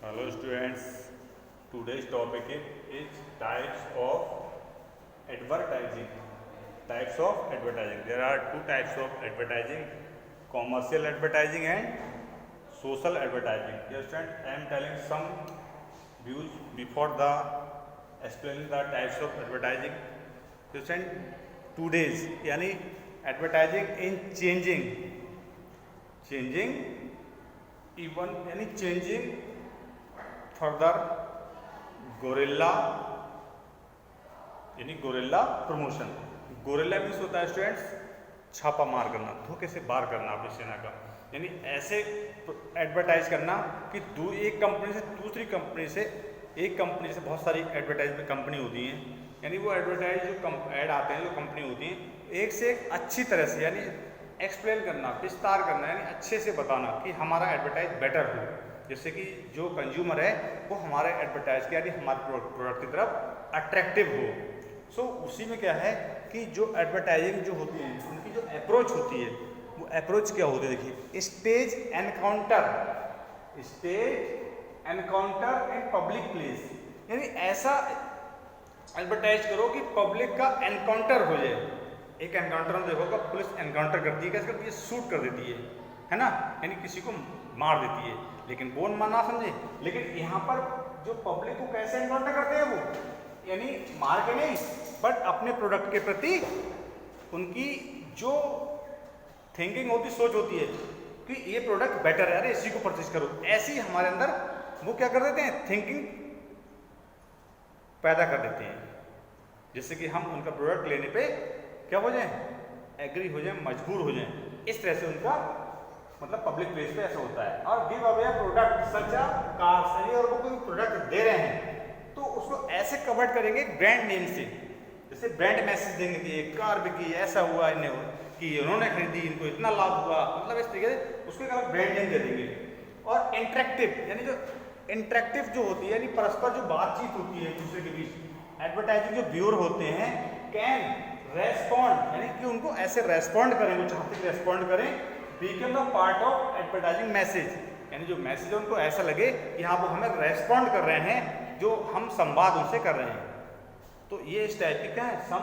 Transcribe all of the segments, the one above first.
Hello students, today's topic is types of advertising. Types of advertising. There are two types of advertising, commercial advertising and social advertising. Yes students, I am telling some views before the explaining the types of advertising. Yes students, today's यानी advertising in changing even यानी changing further gorilla यानी gorilla promotion. Gorilla means होता है students छापा मार करना, धोखे से बार करना अपनी सेना का, यानी ऐसे एडवर्टाइज करना कि एक कंपनी से दूसरी कंपनी से, एक कंपनी से बहुत सारी एडवर्टाइजमेंट कंपनी होती हैं, यानी वो एडवर्टाइज जो ऐड आते हैं जो कंपनी होती हैं एक से एक अच्छी तरह से यानी एक्सप्लेन करना, विस्तार करना, यानी अच्छे से बताना कि हमारा एडवर्टाइज बेटर हो, जिससे कि जो कंज्यूमर है वो हमारे एडवर्टाइज के यानी हमारे प्रोडक्ट की तरफ अट्रैक्टिव हो। सो उसी में क्या है कि जो एडवर्टाइजिंग जो होती है उनकी जो अप्रोच होती है वो अप्रोच क्या होती है, देखिए stage encounter in public place, यानी ऐसा एडवर्टाइज करो कि पब्लिक का एनकाउंटर हो जाए। एक एनकाउंटर में देखोगे पुलिस एनकाउंटर करती है, कैसे करती है, शूट कर देती है ना, यानी किसी को मार देती है, लेकिन वो ना समझे। लेकिन यहाँ पर जो पब्लिक को कैसे एनकाउंटर करते हैं वो यानी मार के नहीं, बट अपने प्रोडक्ट के प्रति उनकी जो थिंकिंग होती, सोच होती है कि ये प्रोडक्ट बेटर है, अरे इसी को परचेज करो, ऐसी ही हमारे अंदर वो क्या कर देते हैं, थिंकिंग पैदा कर देते हैं, जिससे कि हम उनका प्रोडक्ट लेने पे क्या हो जाए, एग्री हो जाए, मजबूर हो जाए। इस तरह से उनका मतलब पब्लिक प्लेस पे ऐसा होता है। और give away product such a car, और वो कोई प्रोडक्ट दे रहे हैं तो उसको ऐसे कवर करेंगे ब्रांड नेम से, जैसे ब्रांड मैसेज देंगे कि ये कार बिकी, ऐसा हुआ इन्हें कि उन्होंने खरीदी, इनको इतना लाभ हुआ, मतलब इस तरीके से उसको एक अलग ब्रांड नेम दे देंगे। और इंटरेक्टिव यानी जो इंटरेक्टिव जो होती है यानी परस्पर जो बातचीत होती है एक दूसरे के बीच, एडवर्टाइजिंग जो व्यूअर होते हैं कैन रेस्पॉन्ड, यानी कि उनको ऐसे रेस्पॉन्ड करें, वो चाहते कि रेस्पॉन्ड करें, become the part of advertising message, यानी जो मैसेज है उनको ऐसा लगे कि हाँ वो हमें रेस्पॉन्ड कर रहे हैं, जो हम संवाद उनसे कर रहे हैं। तो ये इस टाइप की क्या है, सम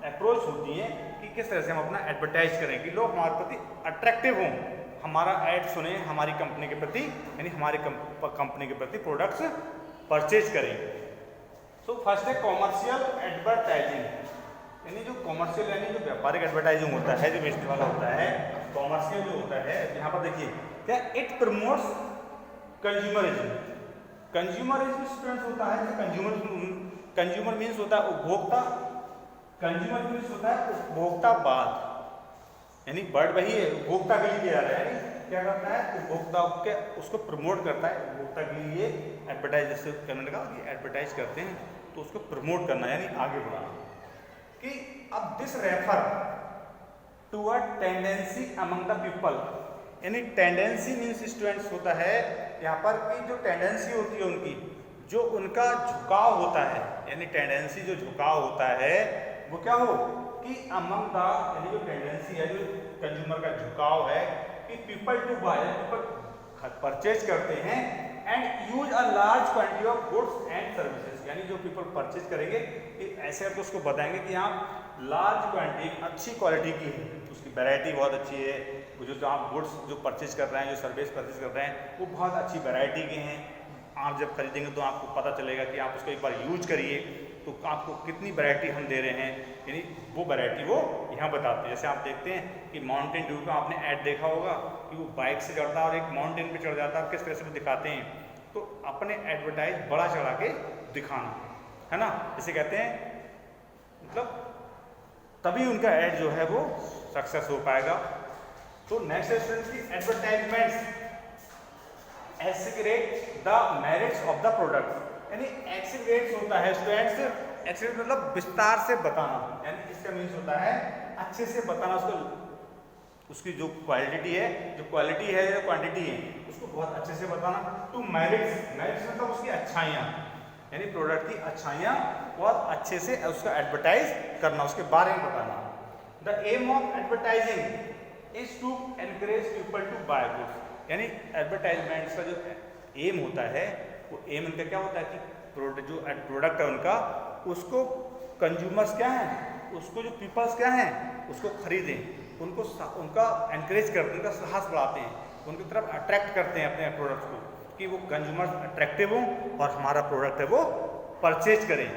अप्रोच होती है कि किस तरह से हम अपना एडवर्टाइज करें कि लोग हमारे प्रति अट्रैक्टिव हों, हमारा ऐड सुने, हमारी कंपनी के प्रति यानी हमारी कंपनी के प्रति प्रोडक्ट्स परचेज करें। सो फर्स्ट है कॉमर्शियल एडवर्टाइजिंग, यानी जो कॉमर्शियल यानी जो व्यापारिक एडवर्टाइजिंग होता है, जो बेचने वाला होता है, कॉमर्शियल जो होता है, यहाँ पर देखिए क्या it promotes consumerism. Consumerism students होता है कि कंज्यूमर मीन्स होता है उपभोक्ता, कंज्यूमर मीन्स होता है उपभोक्तावाद, यानी वर्ड वही है, उपभोक्ता के लिए किया जा रहा है, यानी क्या करता है उपभोक्ता के उसको प्रमोट करता है, उपभोक्ता के लिए एडवर्टाइज, जैसे कहने लगा कि एडवर्टाइज करते हैं तो उसको प्रमोट करना यानी आगे बढ़ाना। कि अब this refer to a tendency among the people, यानी टेंडेंसी मीन्स स्टूडेंट्स होता है यहाँ पर कि जो टेंडेंसी होती है उनकी, जो उनका झुकाव होता है, यानी टेंडेंसी जो झुकाव होता है वो क्या हो कि अमंग द, यानी जो टेंडेंसी है, जो कंज्यूमर का झुकाव है कि people to buy, people purchase करते हैं and use a large quantity of goods and services, यानी जो पीपल परचेज करेंगे कि ऐसे तो उसको बताएंगे कि आप लार्ज क्वांटिटी अच्छी क्वालिटी की है, उसकी वैरायटी बहुत अच्छी है, जो आप गुड्स जो परचेज कर रहे हैं, जो सर्विस परचेज कर रहे हैं वो बहुत अच्छी वैरायटी के हैं। आप जब खरीदेंगे तो आपको पता चलेगा कि आप उसको एक बार यूज करिए तो आपको कितनी वैरायटी हम दे रहे हैं, यानी वो वैरायटी वो यहाँ बताते हैं। जैसे आप देखते हैं कि माउंटेन ड्यू का आपने ऐड देखा होगा कि वो बाइक से चढ़ता है और एक माउंटेन पे चढ़ जाता है, किस तरह से वो दिखाते हैं, तो अपने एडवर्टाइज बड़ा चढ़ा के दिखाना है ना, इसे कहते हैं, मतलब तभी उनका ऐड जो है वो सक्सेस हो पाएगा। तो नेक्स्ट स्टूडेंट की advertisements exaggerate the merits of the product, यानी एक्सग्रेट होता है स्टूडेंट्स, एक्सग्रेट मतलब विस्तार से बताना, यानी इसका मीन्स होता है अच्छे से बताना, उसको उसकी जो क्वालिटी है, जो क्वालिटी है, जो क्वांटिटी है, उसको बहुत अच्छे से बताना। टू मेरिट्स, मेरिट्स मतलब उसकी अच्छाइयाँ, यानी प्रोडक्ट की अच्छाइयाँ बहुत अच्छे से उसका एडवर्टाइज करना, उसके बारे में बताना। The aim of advertising is to encourage people to buy goods, यानी एडवर्टाइजमेंट्स का जो एम होता है एम इनका क्या होता है कि जो प्रोडक्ट है उनका, उसको कंज्यूमर्स क्या हैं, उसको जो पीपल्स क्या हैं उसको खरीदें, उनको उनका एनकरेज करते हैं, उनका साहस बढ़ाते हैं, उनकी तरफ अट्रैक्ट करते हैं अपने प्रोडक्ट्स को, कि वो कंज्यूमर्स अट्रैक्टिव हों और हमारा प्रोडक्ट है वो परचेज करें।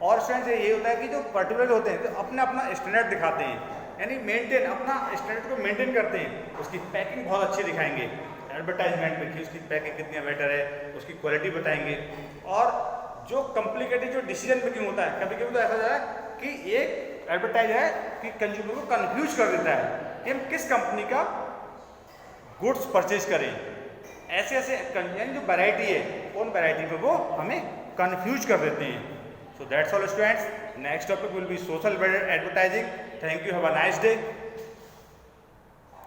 और स्टूडेंट्स ये होता है कि जो पर्टिकुलर होते हैं तो अपना अपना स्टैंडर्ड दिखाते हैं, यानी मेंटेन अपना स्टैंडर्ड को मेंटेन करते हैं, उसकी पैकिंग बहुत अच्छी दिखाएंगे एडवर्टाइजमेंट में कि उसकी पैकिंग कितनी बेटर है, उसकी क्वालिटी बताएंगे। और जो कॉम्प्लिकेटेड जो डिसीजन मेकिंग होता है, कभी कभी तो ऐसा होता है कि एक एडवर्टाइज है कि कंज्यूमर को कन्फ्यूज कर देता है कि हम किस कंपनी का गुड्स परचेज करें। ऐसे ऐसे जो वैरायटी है उन वैरायटी पे वो हमें कन्फ्यूज कर देते हैं। So that's all students, next topic will be social advertising. Thank you, have a nice day.